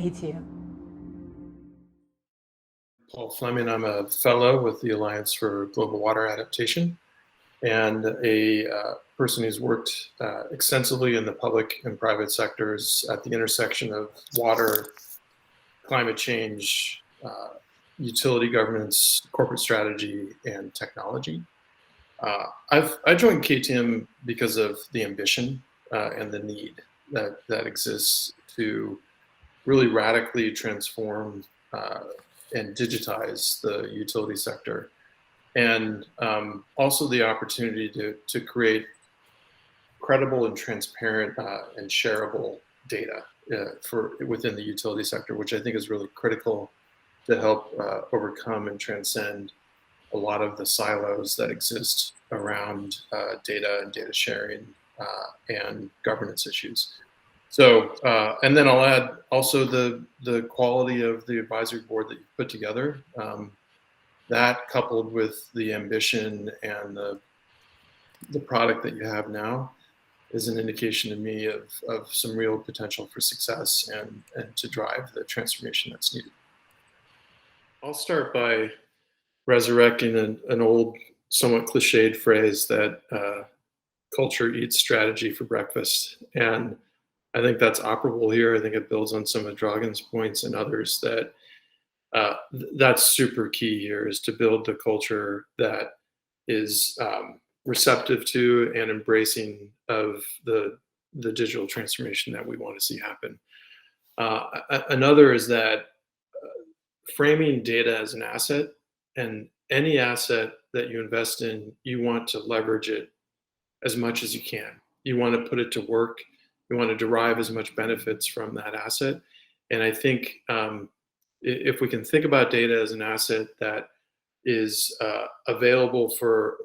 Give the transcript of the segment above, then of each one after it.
Qatium? Paul Fleming. I'm a fellow with the Alliance for Global Water Adaptation and a person who's worked extensively in the public and private sectors at the intersection of water, climate change, utility governance, corporate strategy, and technology. I joined Qatium because of the ambition and the need that exists to really radically transform and digitize the utility sector, and also the opportunity to create credible and transparent and shareable data for within the utility sector, which I think is really critical to help overcome and transcend a lot of the silos that exist around data and data sharing and governance issues. So, and then I'll add also the quality of the advisory board that you put together. That coupled with the ambition and the product that you have now is an indication to me of some real potential for success and to drive the transformation that's needed. I'll start by resurrecting an old, somewhat cliched phrase that culture eats strategy for breakfast. And I think that's operable here. I think it builds on some of Dragan's points and others that that's super key here, is to build the culture that is receptive to and embracing of the digital transformation that we want to see happen. Another is that framing data as an asset, and any asset that you invest in, you want to leverage it as much as you can. You want to put it to work. You want to derive as much benefits from that asset. And I think if we can think about data as an asset that is available for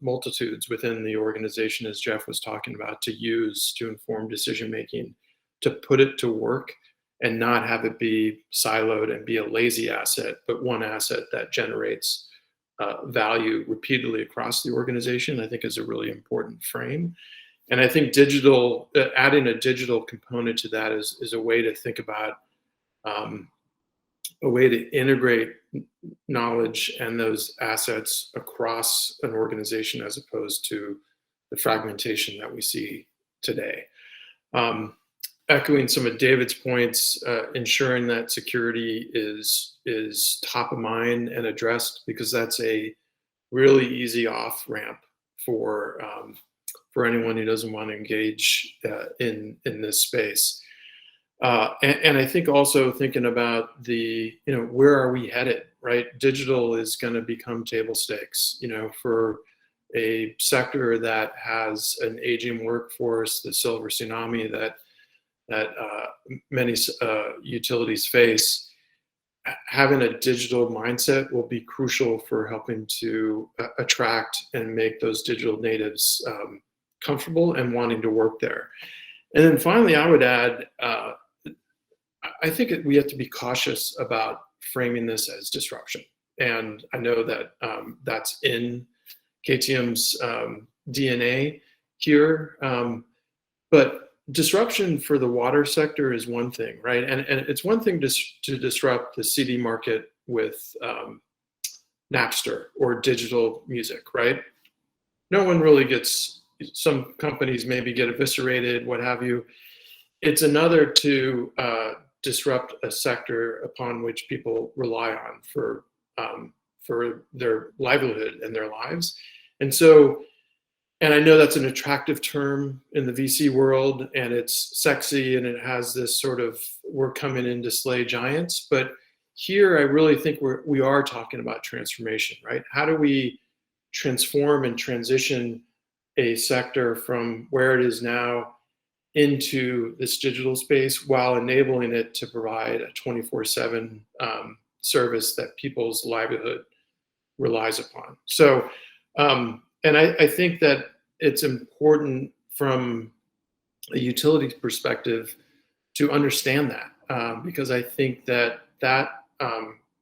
multitudes within the organization, as Jeff was talking about, to use to inform decision making, to put it to work and not have it be siloed and be a lazy asset, but one asset that generates value repeatedly across the organization, I think is a really important frame. And I think adding a digital component to that is a way to think about a way to integrate knowledge and those assets across an organization as opposed to the fragmentation that we see today. Echoing some of David's points, ensuring that security is top of mind and addressed, because that's a really easy off ramp for anyone who doesn't want to engage in this space. And I think also thinking about where are we headed, right? Digital is going to become table stakes, for a sector that has an aging workforce, the silver tsunami that many utilities face. Having a digital mindset will be crucial for helping to attract and make those digital natives comfortable and wanting to work there. And then finally, I would add, I think we have to be cautious about framing this as disruption. And I know that that's in Qatium's DNA here, but disruption for the water sector is one thing, right? And it's one thing to disrupt the CD market with Napster or digital music, right? No one really gets, some companies maybe get eviscerated, what have you. It's another to disrupt a sector upon which people rely on for their livelihood and their lives. And I know that's an attractive term in the VC world, and it's sexy, and it has this sort of, we're coming in to slay giants. But here, I really think we are talking about transformation, right? How do we transform and transition a sector from where it is now into this digital space while enabling it to provide a 24/7 service that people's livelihood relies upon? So, and I think that it's important from a utility perspective to understand that, because I think that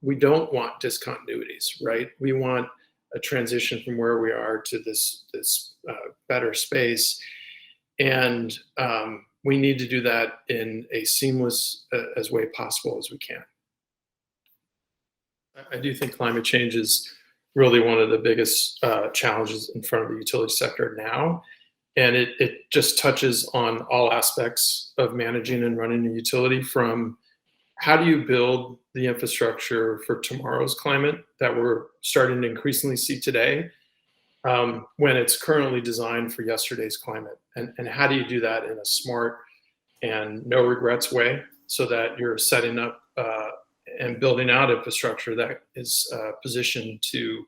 we don't want discontinuities, right? We want a transition from where we are to this better space. And we need to do that in a seamless as way possible as we can. I do think climate change is really one of the biggest challenges in front of the utility sector now. And it just touches on all aspects of managing and running a utility, from how do you build the infrastructure for tomorrow's climate that we're starting to increasingly see today, when it's currently designed for yesterday's climate, and how do you do that in a smart and no regrets way, so that you're setting up and building out infrastructure that is positioned to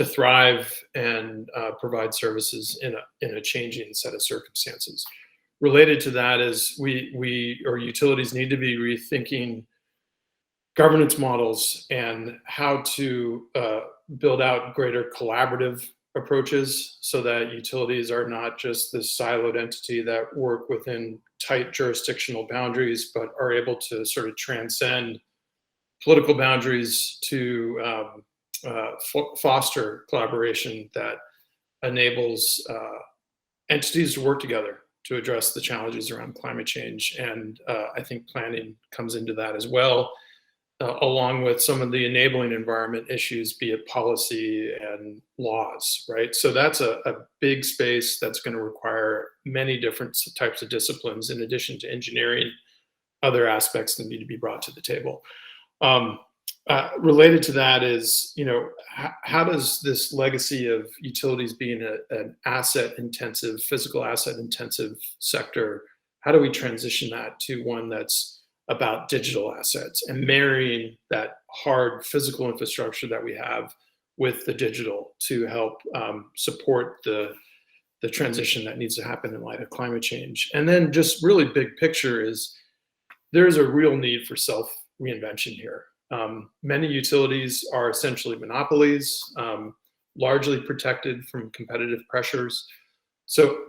thrive and provide services in a changing set of circumstances. Related to that is we or utilities need to be rethinking governance models and how to build out greater collaborative approaches, so that utilities are not just this siloed entity that work within tight jurisdictional boundaries, but are able to sort of transcend political boundaries to foster collaboration that enables entities to work together to address the challenges around climate change. And I think planning comes into that as well, along with some of the enabling environment issues, be it policy and laws, right? So that's a big space that's going to require many different types of disciplines, in addition to engineering, other aspects that need to be brought to the table. Related to that is, how does this legacy of utilities being an asset-intensive, physical asset-intensive sector, how do we transition that to one that's about digital assets, and marrying that hard physical infrastructure that we have with the digital to help support the transition that needs to happen in light of climate change? And then just really big picture is, there's a real need for self-reinvention here. Many utilities are essentially monopolies, largely protected from competitive pressures. So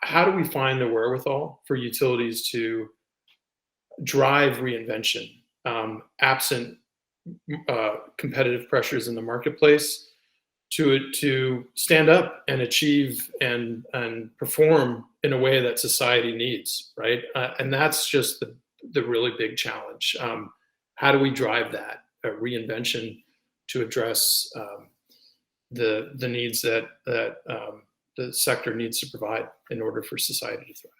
how do we find the wherewithal for utilities to drive reinvention, absent competitive pressures in the marketplace, to stand up and achieve and perform in a way that society needs, right? And that's just the really big challenge. How do we drive that reinvention to address the needs that the sector needs to provide in order for society to thrive?